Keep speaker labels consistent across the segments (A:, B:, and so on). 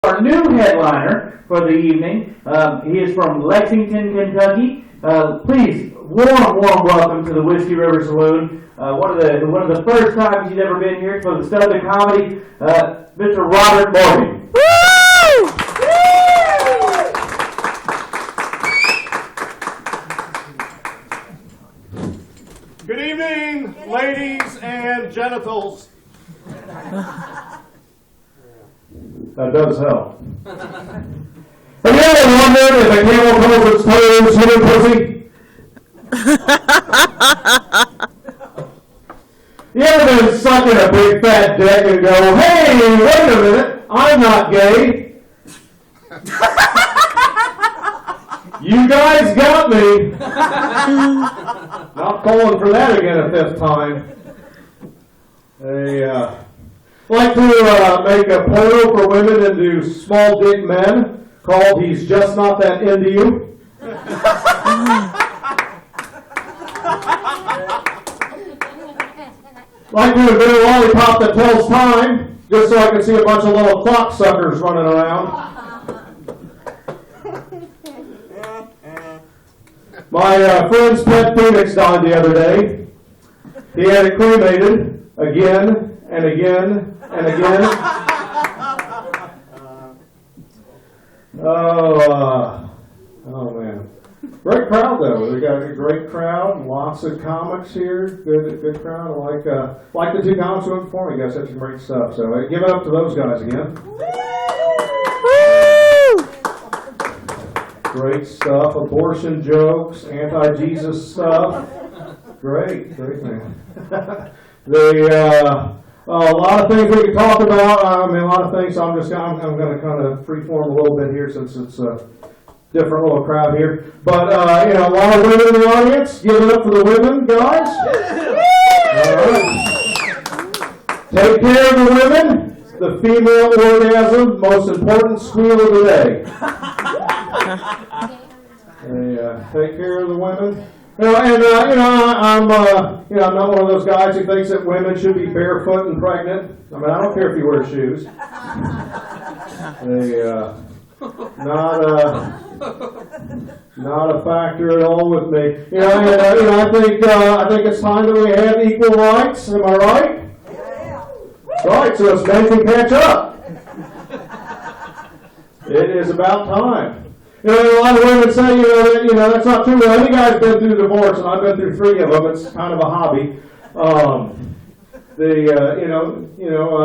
A: Our new headliner for the evening. He is from Lexington, Kentucky. Please, warm welcome to the Whiskey River Saloon. One of the first times he's ever been here for the stud of comedy, Mr. Robert Morgan. Woo!
B: Good evening, ladies and genitals.
C: That does help. Have you ever wondered if a camel pulls its toes, human pussy? You ever been sucking a big fat dick and go, hey, wait a minute, I'm not gay. You guys got me. Not calling for that again a fifth time. Like to make a porno for women into small dick men called He's Just Not That Into You. Like to invent a lollipop that tells time, just so I can see a bunch of little clock suckers running around. My friend's pet Phoenix died the other day. He had it cremated again and again and again. Oh man. Great crowd though. We got a great crowd, lots of comics here. Good crowd. I like the two comics who went before me. You guys had some great stuff. So give it up to those guys again. Great stuff. Abortion jokes, anti-Jesus stuff. Great man. A lot of things we can talk about. A lot of things. So I'm going to kind of freeform a little bit here since it's a different little crowd here. But a lot of women in the audience. Give it up for the women, guys. All right. Take care of the women. The female orgasm, most important squeal of the day. Take care of the women. I'm not one of those guys who thinks that women should be barefoot and pregnant. I don't care if you wear shoes. Not a factor at all with me. I think it's time that we have equal rights. Am I right? Right, so us men can catch up. It is about time. A lot of women say, that's not true. Well, any guy's been through divorce, and I've been through 3 of them. It's kind of a hobby.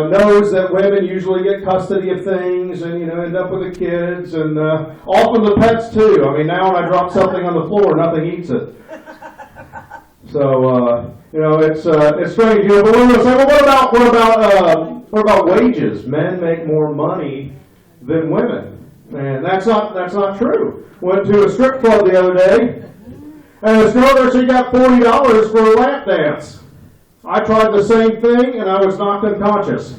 C: Knows that women usually get custody of things and, end up with the kids and often the pets too. Now when I drop something on the floor, nothing eats it. So, it's strange. But we're going to say, well, what about wages? Men make more money than women. And that's not true. Went to a strip club the other day, and this girl there, she got $40 for a lap dance. I tried the same thing, and I was knocked unconscious.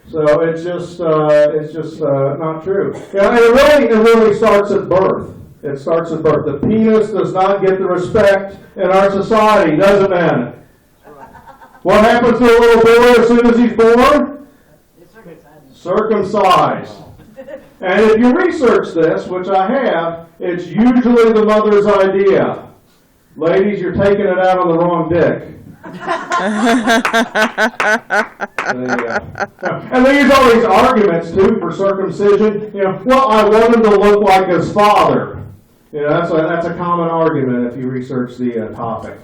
C: So it's just not true. And it really starts at birth. It starts at birth. The penis does not get the respect in our society, does it, man? What happens to a little boy as soon as he's born? Circumcised. And if you research this, which I have, it's usually the mother's idea. Ladies, you're taking it out on the wrong dick. And they use all these arguments, too, for circumcision. Well, I want him to look like his father. That's a common argument if you research the topic.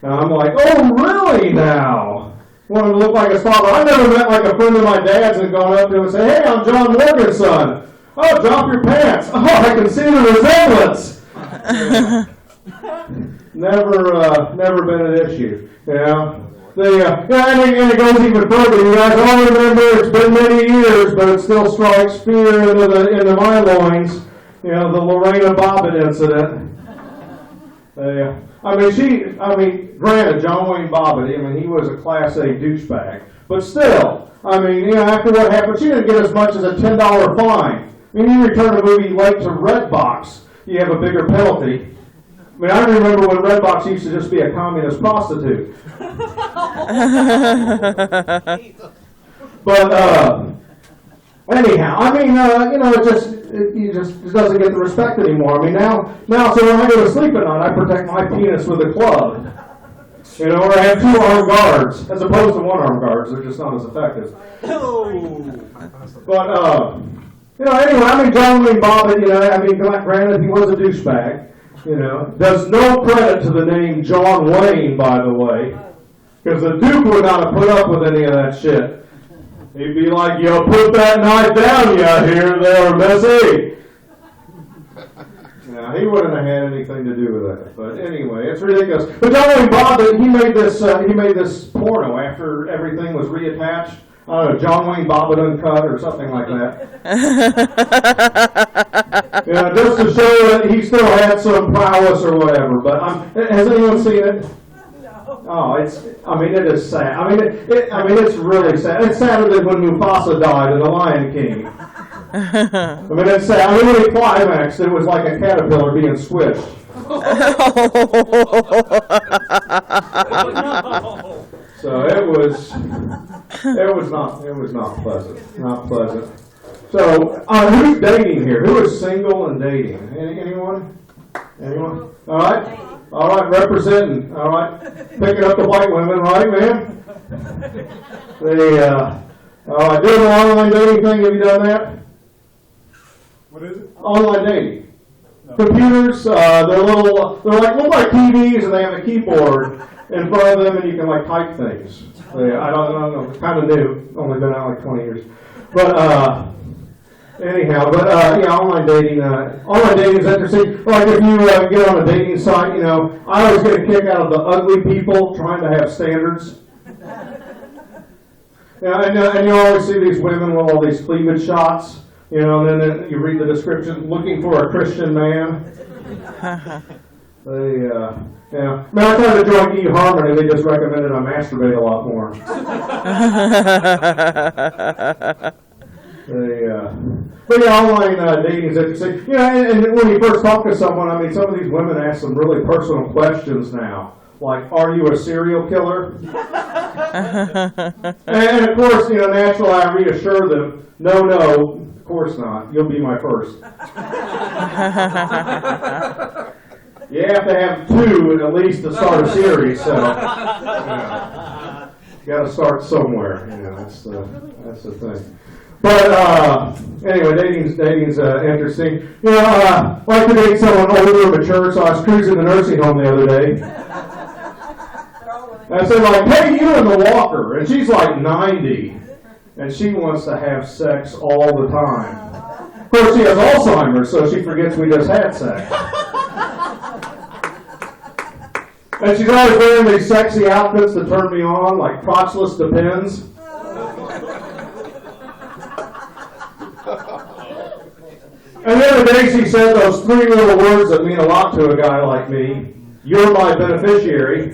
C: And I'm like, oh, really now? Want him to look like his father. I never met like a friend of my dad's and gone up to him and say, hey, I'm John Morgan's son. Oh, drop your pants. Oh, I can see the resemblance. Never been an issue. And it goes even further. You guys all remember it's been many years, but it still strikes fear into my loins. The Lorena Bobbitt incident. Granted, John Wayne Bobbitt, he was a Class A douchebag. But still, after what happened, she didn't get as much as a $10 fine. You return a movie late to Redbox, you have a bigger penalty. I remember when Redbox used to just be a communist prostitute. But I mean, it just doesn't get the respect anymore. I mean, now, so when I go to sleep at night, I protect my penis with a club. You know, or I have 2 armed guards, as opposed to 1 armed guards. They're just not as effective. But, anyway, I mean, John Wayne Bobbitt, granted, he was a douchebag, does no credit to the name John Wayne, by the way, because the Duke would not have put up with any of that shit. He'd be like, yo, put that knife down, you hear there, Missy. Yeah, he wouldn't have had anything to do with that. But anyway, it's ridiculous. But John Wayne Bobbitt, he made this porno after everything was reattached. I don't know, John Wayne Bobbitt Uncut or something like that. Just to show that he still had some prowess or whatever. But has anyone seen it? Oh, it is sad. It's really sad. It's sadder than when Mufasa died in The Lion King. It's sad. When he climaxed, it was like a caterpillar being squished. So it was not pleasant. Not pleasant. So, who's dating here? Who is single and dating? Anyone? Anyone? All right, representing. All right, picking up the white women, right, man? All right, doing the online dating thing. Have you done that?
B: What is it?
C: Online dating. No. Computers, look like TVs, and they have a keyboard in front of them, and you can like type things. I don't know, it's kind of new. Only been out like 20 years, but online dating is interesting. Like if you get on a dating site, I always get a kick out of the ugly people trying to have standards. And you always see these women with all these cleavage shots, and then you read the description, looking for a Christian man. I tried to join eHarmony, and they just recommended I masturbate a lot more. But online dating is interesting. And when you first talk to someone, some of these women ask some really personal questions now. Like, are you a serial killer? and of course, naturally I reassure them, no, of course not. You'll be my first. You have to have 2 at least to start a series, so you got to start somewhere. That's the thing. But anyway, dating's interesting. I like to date someone older and mature, so I was cruising the nursing home the other day. And I said, hey, you in the walker. And she's like 90. And she wants to have sex all the time. Of course, she has Alzheimer's, so she forgets we just had sex. And she's always wearing these sexy outfits that turn me on, like crotchless Depends. And the other day she said those 3 little words that mean a lot to a guy like me. You're my beneficiary.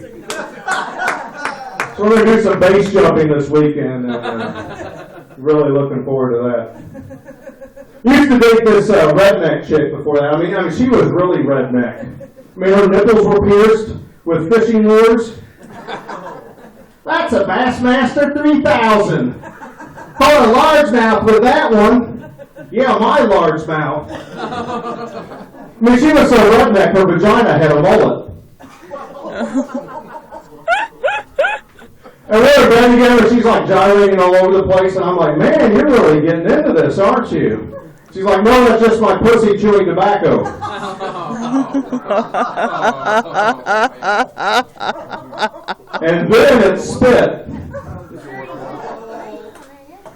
C: So we're going to do some base jumping this weekend, and really looking forward to that. Used to date this redneck chick before that. She was really redneck. Her nipples were pierced with fishing lures. That's a Bassmaster 3000. Caught a largemouth with that one. Yeah, my largemouth. She was so redneck, her vagina had a mullet. And we were getting together, she's like gyrating all over the place, and I'm like, man, you're really getting into this, aren't you? She's like, no, that's just my pussy chewing tobacco. And then it spit.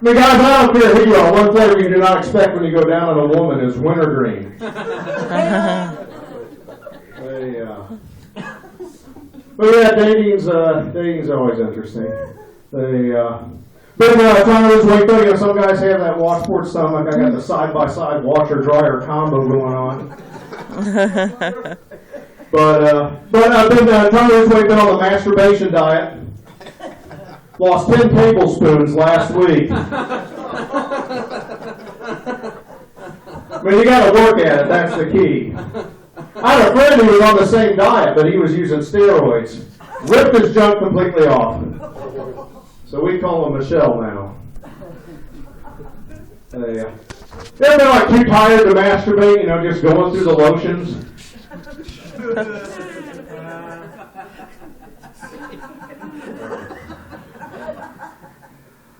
C: Guys, I don't care who you are. One flavor you do not expect when you go down on a woman is wintergreen. But yeah, dating's always interesting. But trying to lose weight, some guys have that washboard stomach. I got the side-by-side washer-dryer combo going on. But I've been trying to lose weight, been on the masturbation diet. Lost 10 tablespoons last week. You got to work at it. That's the key. I had a friend who was on the same diet, but he was using steroids. Ripped his junk completely off. So we call him Michelle now. Ever been like too tired to masturbate, just going through the lotions?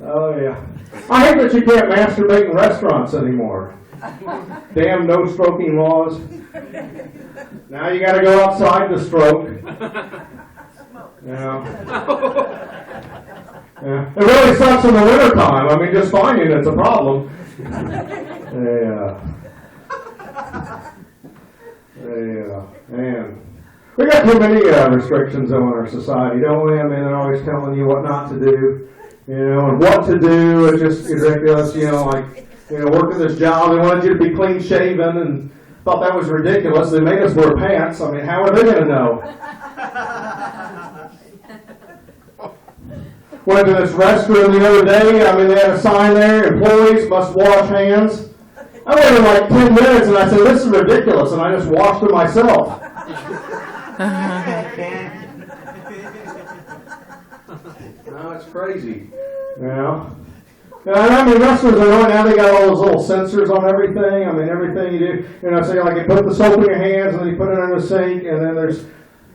C: Oh yeah. I hate that you can't masturbate in restaurants anymore. Damn no stroking laws. Now you gotta go outside to stroke. Yeah. It really sucks in the wintertime. I mean, just finding it's a problem. Man. We got too many restrictions on our society, don't we? I mean, they're always telling you what not to do, and what to do. It's just ridiculous, working this job. They wanted you to be clean shaven and thought that was ridiculous. They made us wear pants. I mean, how are they going to know? Went to this restroom the other day. I mean, they had a sign there, employees must wash hands. I waited like 10 minutes and I said, this is ridiculous, and I just washed it myself. No, it's crazy. And I mean, restaurants are going now, they got all those little sensors on everything. I mean, everything you do. Say like you put the soap in your hands and then you put it in the sink, and then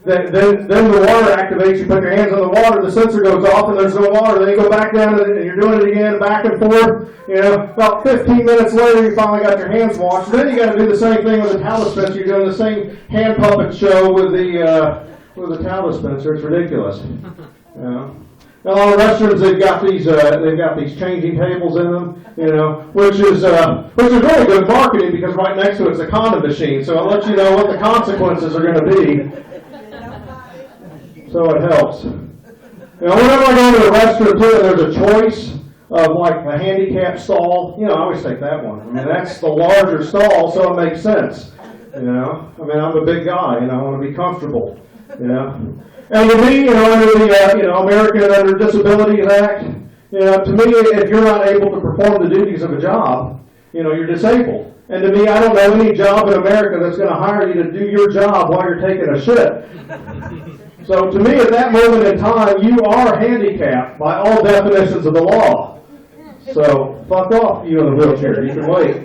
C: then the water activates, you put your hands in the water, the sensor goes off and there's no water, then you go back down and you're doing it again, back and forth. About 15 minutes later you finally got your hands washed. Then you got to do the same thing with the towel dispenser. You're doing the same hand puppet show with the towel dispenser. It's ridiculous. A lot of restaurants, they've got these changing tables in them, which is really good marketing, because right next to it's a condom machine, so it lets you know what the consequences are going to be. So it helps. Whenever I go to a restaurant too, there's a choice of like a handicap stall. I always take that one. I mean, that's the larger stall, so it makes sense. I mean, I'm a big guy, I want to be comfortable. And to me, under the American Disabilities Act, to me, if you're not able to perform the duties of a job, you're disabled. And to me, I don't know any job in America that's going to hire you to do your job while you're taking a shit. So to me, at that moment in time, you are handicapped by all definitions of the law. So fuck off, you in the wheelchair. You can wait.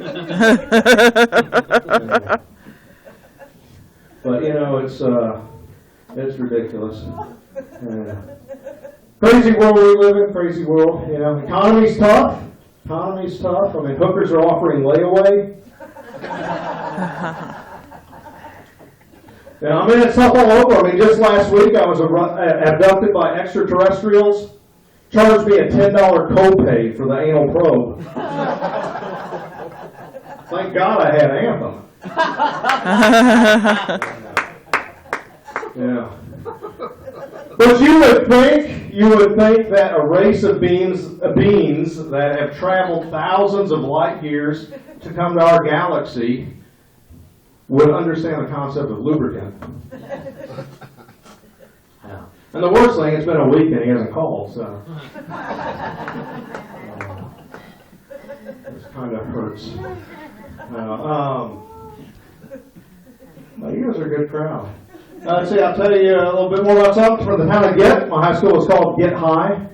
C: But it's ridiculous. Crazy world we live in. Crazy world. Economy's tough. I mean, hookers are offering layaway. I mean, it's tough all over. I mean, just last week I was abducted by extraterrestrials. Charged me a $10 copay for the anal probe. Thank God I had Anthem. But you would think that a race of beings that have traveled thousands of light years to come to our galaxy would understand the concept of lubricant. And the worst thing, it's been a week and he hasn't called, so it kind of hurts. You guys are a good crowd. I'll tell you a little bit more about something from the town of Get. My high school was called Get High.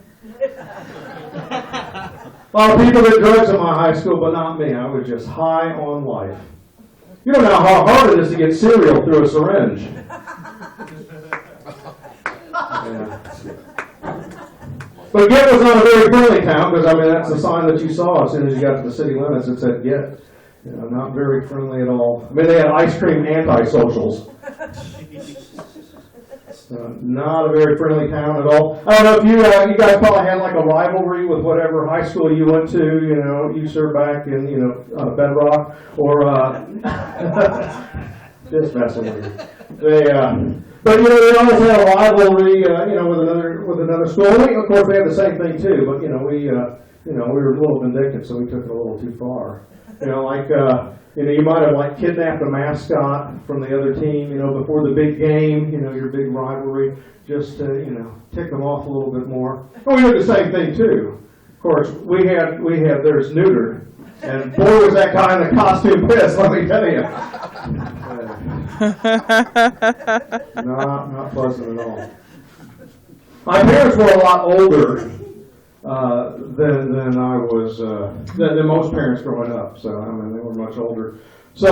C: A lot of people did drugs in my high school, but not me. I was just high on life. You don't know how hard it is to get cereal through a syringe. But Get was not a very friendly town, because that's the sign that you saw as soon as you got to the city limits. It said Get. Not very friendly at all. They had ice cream anti-socials. Not a very friendly town at all. I don't know if you guys probably had like a rivalry with whatever high school you went to. You served back in Bedrock, or just messing with you. But they always had a rivalry, with another school. Of course, we had the same thing too. But we were a little vindictive, so we took it a little too far. You might have kidnapped a mascot from the other team, before the big game, your big rivalry, just to, tick them off a little bit more. And we did the same thing too. Of course, we had theirs neutered, and boy was that guy in the costume pissed, let me tell you. Not pleasant at all. My parents were a lot older than I was, than most parents growing up. So, I mean, they were much older. So,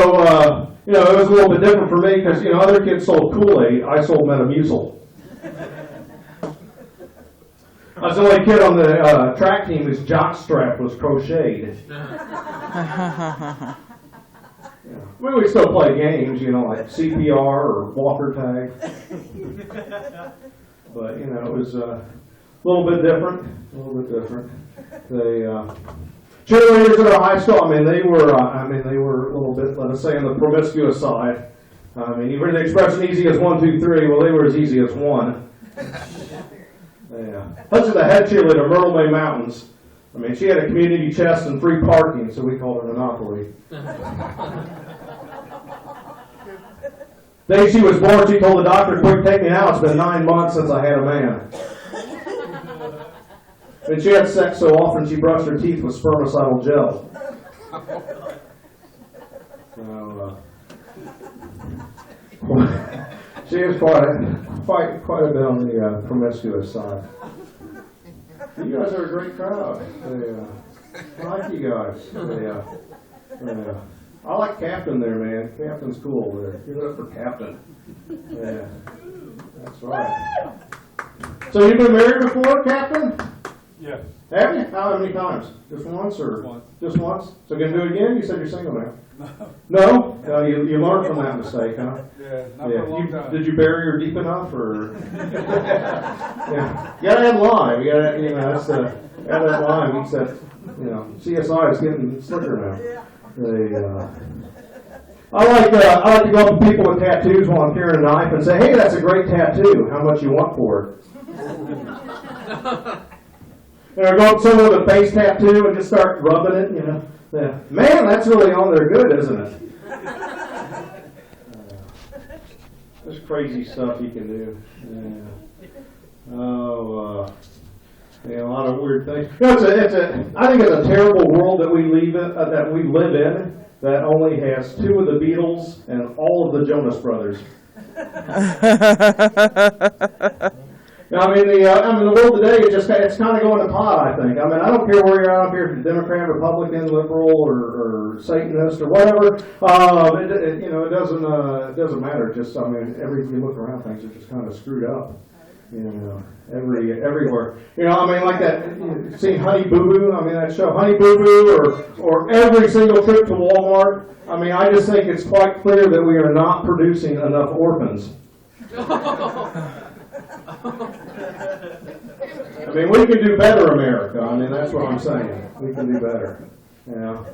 C: you know, it was a little bit different for me because, you know, other kids sold Kool-Aid. I sold Metamucil. I was the only kid on the track team whose jockstrap was crocheted. Yeah. I mean, we still play games, you know, like CPR or Walker tag. But, you know, it was a little bit different. The cheerleaders at our high school, I mean, they were a little bit, let us say, on the promiscuous side. I mean, you've heard the expression easy as 1, 2, 3. Well, they were as easy as 1. Yeah. That's the head cheerleader, Myrtle Bay Mountains. I mean, she had a community chest and free parking, so we called her Monopoly. The day she was born, she told the doctor, "Quick, take me out. It's been 9 months since I had a man." And she had sex so often she brushed her teeth with spermicidal gel. So, she is quite a bit on the promiscuous side. You guys are a great crowd. I like you guys. I like Captain there, man. Captain's cool there. Give it up for Captain. Yeah, that's right. So you've been married before, Captain?
B: Yes.
C: Have you? How many times? Just once or?
B: Once.
C: Just once? So gonna do it again? You said you're single now. No? You learned from that mistake, huh?
B: Yeah, not for a long time.
C: Did you bury her deep enough, or? Yeah. You gotta add lime. You gotta, you know, that's add that lime. Except, you know, CSI is getting slicker now. I like to go up to people with tattoos while I'm carrying a knife and say, "Hey, that's a great tattoo. How much you want for it?" And I go up to someone with a face tattoo and just start rubbing it, you know. Yeah. Man, that's really on there good, isn't it? There's crazy stuff you can do. Yeah. Oh, yeah, a lot of weird things. You know, I think it's a terrible world that we live in that only has 2 of the Beatles and all of the Jonas Brothers. I mean, the world today it's kind of going to pot, I think. I mean, I don't care where you're at, if you're Democrat, Republican, liberal, or Satanist, or whatever. It doesn't matter. Just, I mean, you look around, things are just kind of screwed up. You know, everywhere. You know, I mean, like that. You see Honey Boo Boo? I mean, that show Honey Boo Boo, or every single trip to Walmart. I mean, I just think it's quite clear that we are not producing enough orphans. I mean, we can do better, America. I mean, that's what I'm saying. We can do better. You know.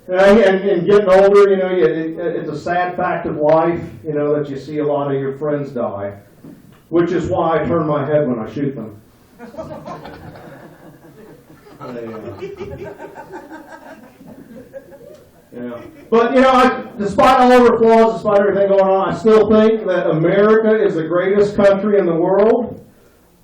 C: And getting older, you know, it's a sad fact of life, you know, that you see a lot of your friends die, which is why I turn my head when I shoot them. Yeah. But, you know, despite all of our flaws, despite everything going on, I still think that America is the greatest country in the world.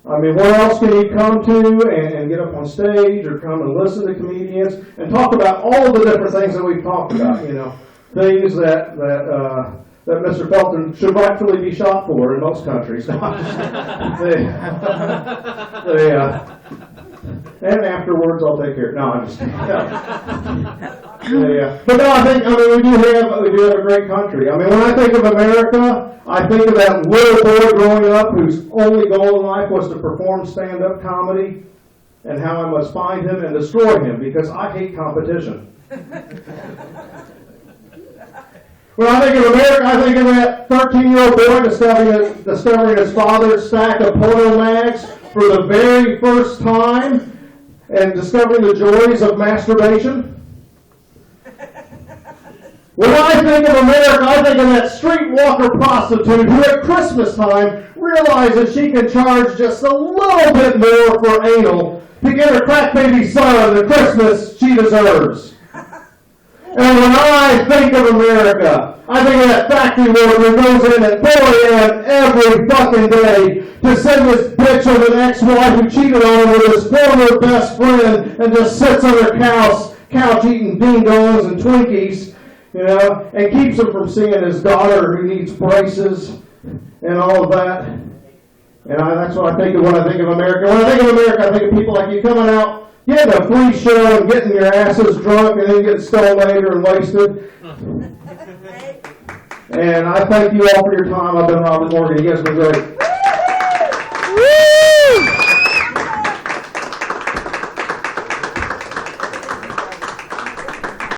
C: I mean, where else can you come to and get up on stage or come and listen to comedians and talk about all the different things that we've talked about, you know, things that Mr. Felton should rightfully be shot for in most countries. And afterwards, I'll take care. No, I'm just kidding. Yeah. But no, we do have a great country. I mean, when I think of America, I think of that little boy growing up whose only goal in life was to perform stand-up comedy, and how I must find him and destroy him because I hate competition. When I think of America, I think of that 13-year-old boy discovering his father's stack of porno mags for the very first time and discovering the joys of masturbation. When I think of America, I think of that streetwalker prostitute who at Christmas time realizes she can charge just a little bit more for anal to get her crack baby son the Christmas she deserves. And when I think of America, I think of that factory worker who goes in at 4 a.m. every fucking day to send this bitch of an ex-wife who cheated on him with his former best friend and just sits on her couch eating ding-dongs and Twinkies, you know, and keeps him from seeing his daughter who needs braces and all of that. And that's what I think of when I think of America. When I think of America, I think of people like you coming out, getting a free show and getting your asses drunk and then getting stoned later and wasted. And I thank you all for your time. I've been Robert Morgan. You guys have been great.